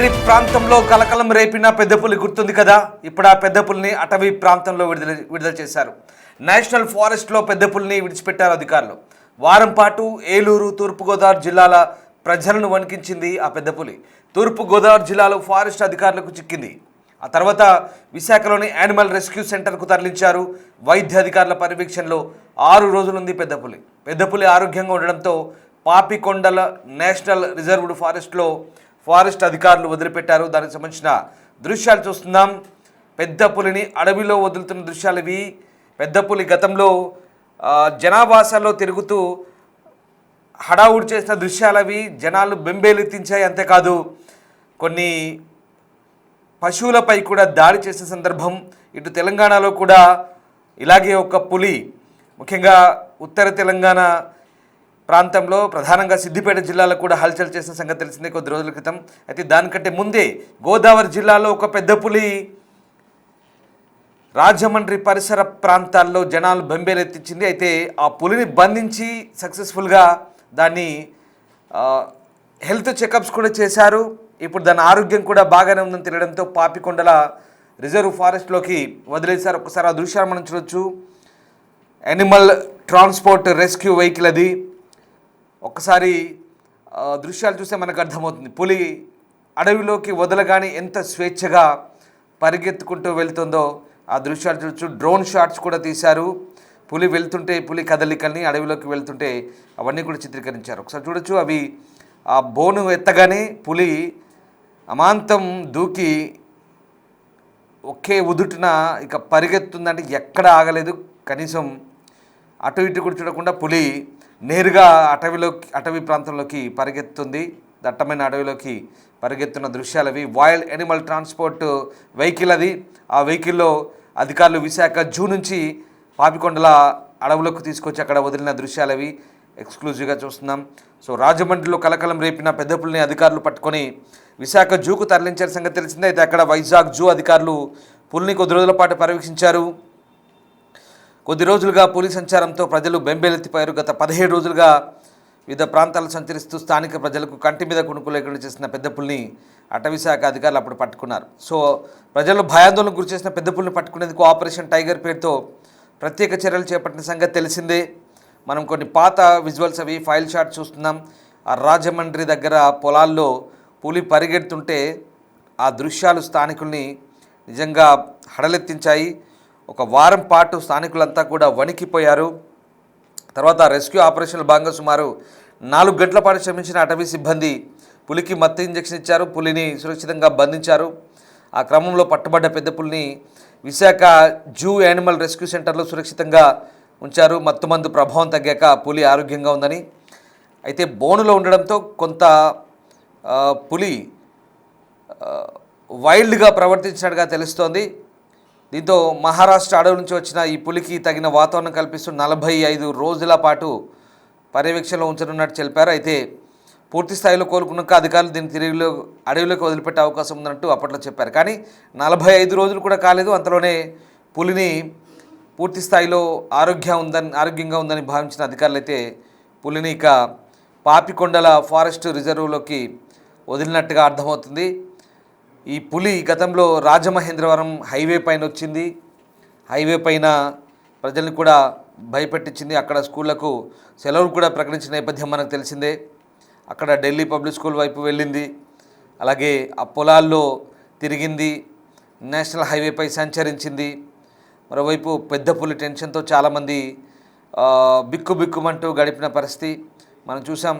రాజమండ్రి ప్రాంతంలో కలకలం రేపిన పెద్దపులి గుర్తుంది కదా. ఇప్పుడు ఆ పెద్దపులిని అటవీ ప్రాంతంలో విడుదల చేశారు. నేషనల్ ఫారెస్ట్లో పెద్దపులిని విడిచిపెట్టారు అధికారులు. వారం పాటు ఏలూరు, తూర్పుగోదావరి జిల్లాల ప్రజలను వణికించింది ఆ పెద్దపులి. తూర్పుగోదావరి జిల్లాలో ఫారెస్ట్ అధికారులకు చిక్కింది. ఆ తర్వాత విశాఖలోని యానిమల్ రెస్క్యూ సెంటర్కు తరలించారు. వైద్య అధికారుల పర్యవేక్షణలో 6 రోజులుంది పెద్దపులి. పెద్దపులి ఆరోగ్యంగా ఉండడంతో పాపికొండల నేషనల్ రిజర్వ్డ్ ఫారెస్ట్ అధికారులు వదిలిపెట్టారు. దానికి సంబంధించిన దృశ్యాలు చూస్తున్నాం. పెద్ద పులిని అడవిలో వదులుతున్న దృశ్యాలు ఇవి. పెద్ద పులి గతంలో జనావాసాల్లో తిరుగుతూ హడావుడి చేసిన దృశ్యాలు అవి. జనాలు బెంబేలెత్తించాయి. అంతేకాదు కొన్ని పశువులపై కూడా దాడి చేసిన సందర్భం. ఇటు తెలంగాణలో కూడా ఇలాగే ఒక పులి, ముఖ్యంగా ఉత్తర తెలంగాణ ప్రాంతంలో ప్రధానంగా సిద్దిపేట జిల్లాలో కూడా హల్చల్ చేసిన సంగతి తెలిసిందే కొద్ది రోజుల క్రితం. అయితే దానికంటే ముందే గోదావరి జిల్లాలో ఒక పెద్ద పులి రాజమండ్రి పరిసర ప్రాంతాల్లో జనాలు బెంబేలెత్తించింది. అయితే ఆ పులిని బంధించి సక్సెస్ఫుల్గా దాన్ని హెల్త్ చెకప్స్ కూడా చేశారు. ఇప్పుడు దాని ఆరోగ్యం కూడా బాగానే ఉందని తెలియడంతో పాపికొండల రిజర్వ్ ఫారెస్ట్లోకి వదిలేశారు. ఒకసారి ఆ దృశ్యాలు మనం చూడొచ్చు. యానిమల్ ట్రాన్స్పోర్ట్ రెస్క్యూ వెహికల్ అది. ఒక్కసారి దృశ్యాలు చూస్తే మనకు అర్థమవుతుంది. పులి అడవిలోకి వదలగానే ఎంత స్వేచ్ఛగా పరిగెత్తుకుంటూ వెళ్తుందో ఆ దృశ్యాలు చూడొచ్చు. డ్రోన్ షాట్స్ కూడా తీశారు. పులి వెళ్తుంటే, పులి కదలికల్ని, అడవిలోకి వెళ్తుంటే అవన్నీ కూడా చిత్రీకరించారు. ఒకసారి చూడొచ్చు. అవి ఆ బోను ఎత్తగానే పులి అమాంతం దూకి ఒకే ఉదుటిన ఇక పరిగెత్తుందంటే ఎక్కడ ఆగలేదు. కనీసం అటు ఇటు కూడా చూడకుండా పులి నేరుగా అటవీ ప్రాంతంలోకి పరిగెత్తుంది. దట్టమైన అడవిలోకి పరిగెత్తున్న దృశ్యాలు అవి. వైల్డ్ యానిమల్ ట్రాన్స్పోర్ట్ వెహికల్ అది. ఆ వెహికల్లో అధికారులు విశాఖ జూ నుంచి పాపికొండల అడవులకు తీసుకొచ్చి అక్కడ వదిలిన దృశ్యాలు అవి ఎక్స్క్లూజివ్గా చూస్తున్నాం. సో రాజమండ్రిలో కలకలం రేపిన పెద్ద పులిని అధికారులు పట్టుకొని విశాఖ జూకు తరలించిన సంగతి తెలిసిందే. అయితే అక్కడ వైజాగ్ జూ అధికారులు పులిని కొద్ది రోజుల పాటు పర్యవేక్షించారు. కొద్ది రోజులుగా పులి సంచారంతో ప్రజలు బెంబేలెత్తిపోయారు. గత 17 రోజులుగా వివిధ ప్రాంతాలు సంచరిస్తూ స్థానిక ప్రజలకు కంటి మీద కుణుకు లేకుండా చేసిన పెద్ద పులిని అటవీశాఖ అధికారులు అప్పుడు పట్టుకున్నారు. సో ప్రజలు భయాందోళనకు గురి చేసిన పెద్ద పులిని పట్టుకునేందుకు ఆపరేషన్ టైగర్ పేరుతో ప్రత్యేక చర్యలు చేపట్టిన సంగతి తెలిసిందే. మనం కొన్ని పాత విజువల్స్ అవి ఫైల్ షాట్ చూస్తున్నాం. ఆ రాజమండ్రి దగ్గర పొలాల్లో పులి పరిగెడుతుంటే ఆ దృశ్యాలు స్థానికుల్ని నిజంగా హడలెత్తించాయి. ఒక వారం పాటు స్థానికులంతా కూడా వణికిపోయారు. తర్వాత రెస్క్యూ ఆపరేషన్లో భాగంగా సుమారు 4 గంటల పాటు శ్రమించిన అటవీ సిబ్బంది పులికి మత్తు ఇంజెక్షన్ ఇచ్చారు. పులిని సురక్షితంగా బంధించారు. ఆ క్రమంలో పట్టుబడ్డ పెద్ద పులిని విశాఖ జూ యానిమల్ రెస్క్యూ సెంటర్లో సురక్షితంగా ఉంచారు. మత్తుమందు ప్రభావం తగ్గాక పులి ఆరోగ్యంగా ఉందని. అయితే బోనులో ఉండడంతో కొంత పులి వైల్డ్గా ప్రవర్తించినట్టుగా తెలుస్తోంది. దీంతో మహారాష్ట్ర అడవి నుంచి వచ్చిన ఈ పులికి తగిన వాతావరణం కల్పిస్తూ 45 రోజుల పాటు పర్యవేక్షణలో ఉంచనున్నట్టు తెలిపారు. అయితే పూర్తి స్థాయిలో కోలుకున్నాక అధికారులు దీన్ని తిరిగి అడవిలోకి వదిలిపెట్టే అవకాశం ఉందన్నట్టు అప్పట్లో చెప్పారు. కానీ 45 రోజులు కూడా కాలేదు. అంతలోనే పులిని పూర్తి స్థాయిలో ఆరోగ్యంగా ఉందని భావించిన అధికారులు అయితే పులిని ఇక పాపికొండల ఫారెస్ట్ రిజర్వ్లోకి వదిలినట్టుగా అర్థమవుతుంది. ఈ పులి గతంలో రాజమహేంద్రవరం హైవే పైన వచ్చింది. హైవే పైన ప్రజల్ని కూడా భయపెట్టించింది. అక్కడ స్కూళ్లకు సెలవులు కూడా ప్రకటించిన నేపథ్యం మనకు తెలిసిందే. అక్కడ ఢిల్లీ పబ్లిక్ స్కూల్ వైపు వెళ్ళింది. అలాగే ఆ పొలాల్లో తిరిగింది. నేషనల్ హైవేపై సంచరించింది. మరోవైపు పెద్ద పులి టెన్షన్తో చాలామంది బిక్కుమంటూ గడిపిన పరిస్థితి మనం చూసాం.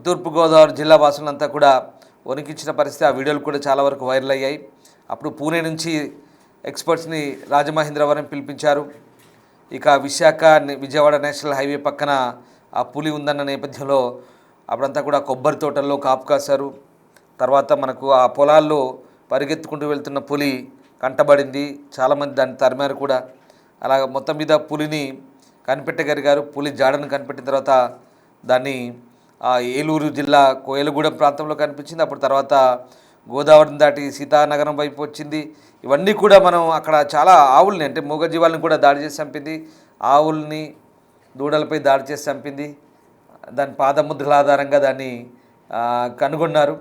తూర్పుగోదావరి జిల్లా వాసులంతా కూడా వణికించిన పరిస్థితి. ఆ వీడియోలు కూడా చాలా వరకు వైరల్ అయ్యాయి. అప్పుడు పూణే నుంచి ఎక్స్పర్ట్స్ని రాజమహేంద్రవరం పిలిపించారు. ఇక విశాఖ విజయవాడ నేషనల్ హైవే పక్కన ఆ పులి ఉందన్న నేపథ్యంలో అప్పుడంతా కూడా కొబ్బరి తోటల్లో కాపు కాశారు. తర్వాత మనకు ఆ పొలాల్లో పరిగెత్తుకుంటూ వెళ్తున్న పులి కంటబడింది. చాలామంది దాన్ని తరిమారు కూడా. అలా మొత్తం మీద పులిని కనిపెట్టగలిగారు. పులి జాడను కనిపెట్టిన తర్వాత దాన్ని ఏలూరు జిల్లా కోయలగూడెం ప్రాంతంలో కనిపించింది. అప్పుడు తర్వాత గోదావరిని దాటి సీతానగరం వైపు వచ్చింది. ఇవన్నీ కూడా మనం అక్కడ చాలా ఆవుల్ని, అంటే మూగజీవాలను కూడా దాడి చేసి చంపింది. ఆవుల్ని, దూడలపై దాడి చేసి చంపింది. దాని పాదముద్రల ఆధారంగా దాన్ని కనుగొన్నారు.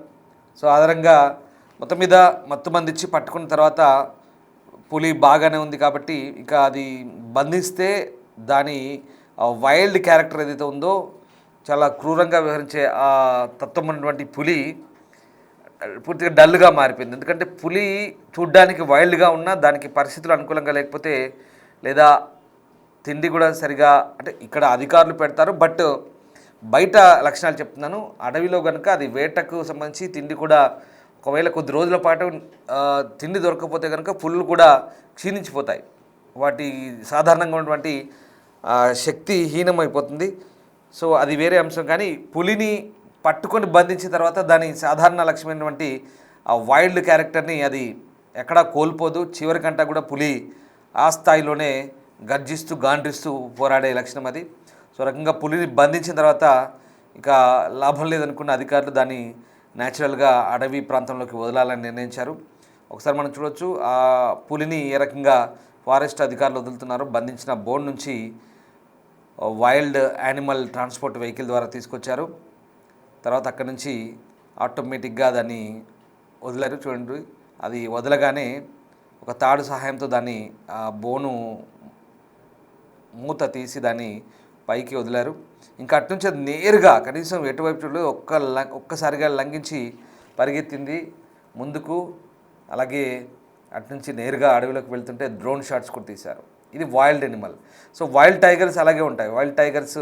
సో ఆధారంగా మొత్తం మీద మత్తుమందిచ్చి పట్టుకున్న తర్వాత పులి బాగానే ఉంది కాబట్టి ఇక అది బంధిస్తే దాని వైల్డ్ క్యారెక్టర్ ఏదైతే ఉందో చాలా క్రూరంగా వ్యవహరించే ఆ తత్వం ఉన్నటువంటి పులి పూర్తిగా డల్గా మారిపోయింది. ఎందుకంటే పులి చూడ్డానికి వైల్డ్గా ఉన్నా దానికి పరిస్థితులు అనుకూలంగా లేకపోతే లేదా తిండి కూడా సరిగా అంటే ఇక్కడ అధికారులు పెడతారు, బట్ బయట లక్షణాలు చెప్తున్నాను. అడవిలో కనుక అది వేటకు సంబంధించి తిండి కూడా ఒకవేళ కొద్ది రోజుల పాటు తిండి దొరకకపోతే కనుక పులులు కూడా క్షీణించిపోతాయి. వాటి సాధారణంగా ఉన్నటువంటి శక్తి హీనమైపోతుంది. సో అది వేరే అంశం. కానీ పులిని పట్టుకొని బంధించిన తర్వాత దాని సాధారణ లక్ష్యమైనటువంటి ఆ వైల్డ్ క్యారెక్టర్ని అది ఎక్కడా కోల్పోదు. చివరికంటా కూడా పులి ఆ స్థాయిలోనే గర్జిస్తూ గాండ్రిస్తూ పోరాడే లక్షణం అది. సో రకంగా పులిని బంధించిన తర్వాత ఇక లాభం లేదనుకున్న అధికారులు దాన్ని న్యాచురల్గా అడవి ప్రాంతంలోకి వదలాలని నిర్ణయించారు. ఒకసారి మనం చూడొచ్చు ఆ పులిని ఏ రకంగా ఫారెస్ట్ అధికారులు వదులుతున్నారు. బంధించిన బోన్ నుంచి వైల్డ్ యానిమల్ ట్రాన్స్పోర్ట్ వెహికల్ ద్వారా తీసుకొచ్చారు. తర్వాత అక్కడి నుంచి ఆటోమేటిక్గా దాన్ని వదిలారు. చూడండి, అది వదలగానే ఒక తాడు సహాయంతో దాన్ని బోను మూత తీసి దాన్ని పైకి వదిలారు. ఇంకా అటు నుంచి అది నేరుగా కనీసం ఎటువైపు చూడలేదు, ఒక్కసారిగా లంఘించి పరిగెత్తింది ముందుకు. అలాగే అటు నుంచి నేరుగా అడవిలోకి వెళ్తుంటే డ్రోన్ షాట్స్ కూడా తీశారు. ఇది wild Animal. So wild tigers అలాగే ఉంటాయి. వైల్డ్ టైగర్స్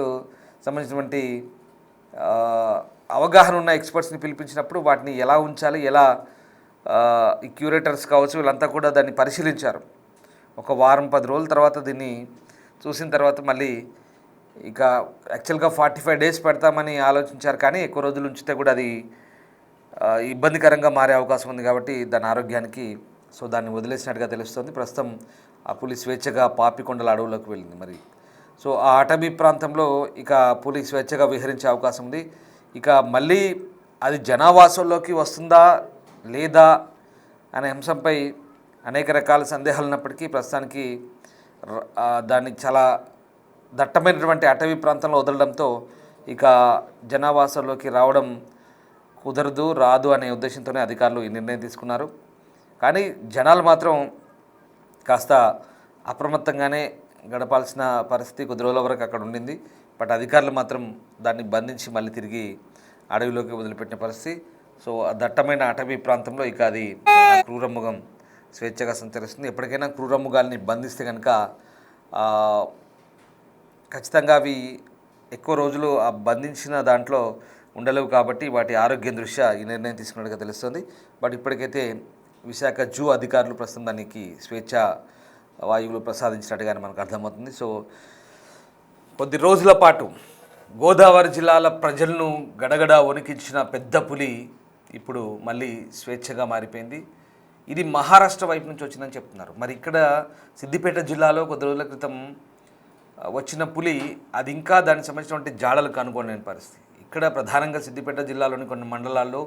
సంబంధించినటువంటి అవగాహన ఉన్న ఎక్స్పర్ట్స్ని పిలిపించినప్పుడు వాటిని ఎలా ఉంచాలి, ఎలా ఈ క్యూరేటర్స్ కావచ్చు వీళ్ళంతా కూడా దాన్ని పరిశీలించారు. ఒక వారం 10 రోజుల తర్వాత దీన్ని చూసిన తర్వాత మళ్ళీ ఇక యాక్చువల్గా 45 డేస్ పెడతామని ఆలోచించారు. కానీ ఎక్కువ రోజులు ఉంచితే కూడా అది ఇబ్బందికరంగా మారే అవకాశం ఉంది కాబట్టి దాని ఆరోగ్యానికి సో దాన్ని వదిలేసినట్టుగా తెలుస్తుంది. ప్రస్తుతం ఆ పులి స్వేచ్ఛగా పాపికొండల అడవులోకి వెళ్ళింది. మరి సో ఆ అటవీ ప్రాంతంలో ఇక పులి స్వేచ్ఛగా విహరించే అవకాశం ఉంది. ఇక మళ్ళీ అది జనావాసంలోకి వస్తుందా లేదా అనే అంశంపై అనేక రకాల సందేహాలు ఉన్నప్పటికీ ప్రస్తుతానికి దాన్ని చాలా దట్టమైనటువంటి అటవీ ప్రాంతంలో వదలడంతో ఇక జనావాసంలోకి రావడం కుదరదు, రాదు అనే ఉద్దేశంతోనే అధికారులు ఈ నిర్ణయం తీసుకున్నారు. కానీ జనాలు మాత్రం కాస్త అప్రమత్తంగానే గడపాల్సిన పరిస్థితి కొద్ది రోజుల వరకు అక్కడ ఉండింది. బట్ అధికారులు మాత్రం దాన్ని బంధించి మళ్ళీ తిరిగి అడవిలోకి వదిలిపెట్టిన పరిస్థితి. సో ఆ దట్టమైన అటవీ ప్రాంతంలో ఇక అది క్రూరమృగం స్వేచ్ఛగా సంచరిస్తుంది. ఎప్పటికైనా క్రూరమృగాల్ని బంధిస్తే కనుక ఖచ్చితంగా అవి ఎక్కువ రోజులు ఆ బంధించిన దాంట్లో ఉండలేవు కాబట్టి వాటి ఆరోగ్యం దృష్ట్యా ఈ నిర్ణయం తీసుకున్నట్టుగా తెలుస్తుంది. బట్ ఇప్పటికైతే విశాఖ జూ అధికారులు ప్రస్తుతం దానికి స్వేచ్ఛ వాయువులు ప్రసాదించినట్టుగానే మనకు అర్థమవుతుంది. సో కొద్ది రోజుల పాటు గోదావరి జిల్లాల ప్రజలను గడగడ వణికించిన పెద్ద పులి ఇప్పుడు మళ్ళీ స్వేచ్ఛగా మారిపోయింది. ఇది మహారాష్ట్ర వైపు నుంచి వచ్చిందని చెప్తున్నారు. మరి ఇక్కడ సిద్దిపేట జిల్లాలో కొద్ది రోజుల క్రితం వచ్చిన పులి అది ఇంకా దానికి సంబంధించినటువంటి జాడలు కనుగొనలేని పరిస్థితి. ఇక్కడ ప్రధానంగా సిద్దిపేట జిల్లాలోని కొన్ని మండలాల్లో,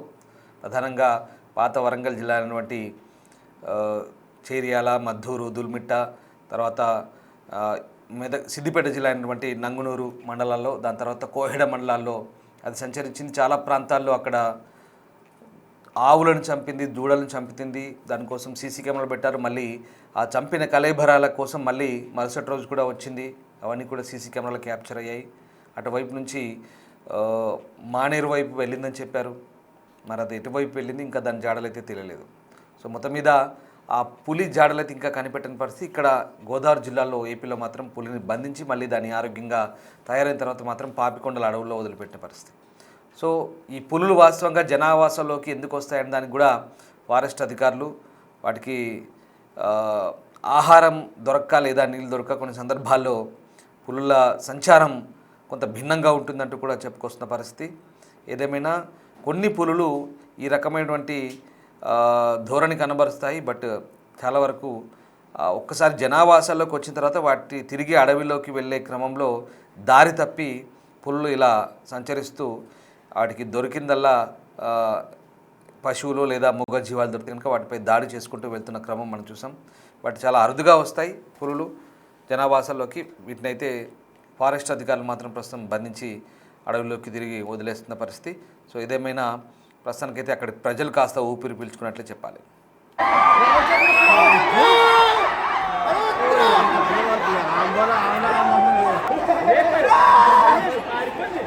ప్రధానంగా పాత వరంగల్ జిల్లా అయినటువంటి చేర్యాల, మద్దూరు, దుల్మిట్ట, తర్వాత సిద్దిపేట జిల్లా అయినటువంటి నంగునూరు మండలాల్లో, దాని తర్వాత కోహెడ మండలాల్లో అది సంచరించింది. చాలా ప్రాంతాల్లో అక్కడ ఆవులను చంపింది, దూడలను చంపుతుంది. దానికోసం సీసీ కెమెరాలు పెట్టారు. మళ్ళీ ఆ చంపిన కళేబరాల కోసం మళ్ళీ మరుసటి రోజు కూడా వచ్చింది. అవన్నీ కూడా సీసీ కెమెరాలు క్యాప్చర్ అయ్యాయి. అటువైపు నుంచి మానేరు వైపు వెళ్ళిందని చెప్పారు. మరి అది ఎటువైపు వెళ్ళింది ఇంకా దాని జాడలైతే తెలియలేదు. సో మొత్తం మీద ఆ పులి జాడలైతే ఇంకా కనిపెట్టని పరిస్థితి. ఇక్కడ గోదావరి జిల్లాలో, ఏపీలో మాత్రం పులిని బంధించి మళ్ళీ దాన్ని ఆరోగ్యంగా తయారైన తర్వాత మాత్రం పాపికొండల అడవుల్లో వదిలిపెట్టిన పరిస్థితి. సో ఈ పులులు వాస్తవంగా జనావాసంలోకి ఎందుకు వస్తాయని దానికి కూడా ఫారెస్ట్ అధికారులు వాటికి ఆహారం దొరక్క లేదా నీళ్ళు దొరక్క కొన్ని సందర్భాల్లో పులుల సంచారం కొంత భిన్నంగా ఉంటుందంటూ కూడా చెప్పుకొస్తున్న పరిస్థితి. ఏదేమైనా కొన్ని పులులు ఈ రకమైనటువంటి ధోరణి కనబరుస్తాయి. బట్ చాలా వరకు ఒక్కసారి జనావాసాల్లోకి వచ్చిన తర్వాత వాటి తిరిగి అడవిలోకి వెళ్ళే క్రమంలో దారి తప్పి పులులు ఇలా సంచరిస్తూ వాటికి దొరికిందల్లా పశువులు లేదా మూగ జీవాలు దొరికితే కనుక వాటిపై దాడి చేసుకుంటూ వెళ్తున్న క్రమం మనం చూసాం. వాటి చాలా అరుదుగా వస్తాయి పులులు జనావాసాల్లోకి. వీటినైతే ఫారెస్ట్ అధికారులు మాత్రం ప్రస్తుతం బంధించి అడవిలోకి తిరిగి వదిలేస్తున్న పరిస్థితి. సో ఏదేమైనా ప్రస్తుతానికైతే అక్కడి ప్రజలు కాస్త ఊపిరి పీల్చుకున్నట్లే చెప్పాలి.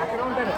అక్కడ ఉంటుంది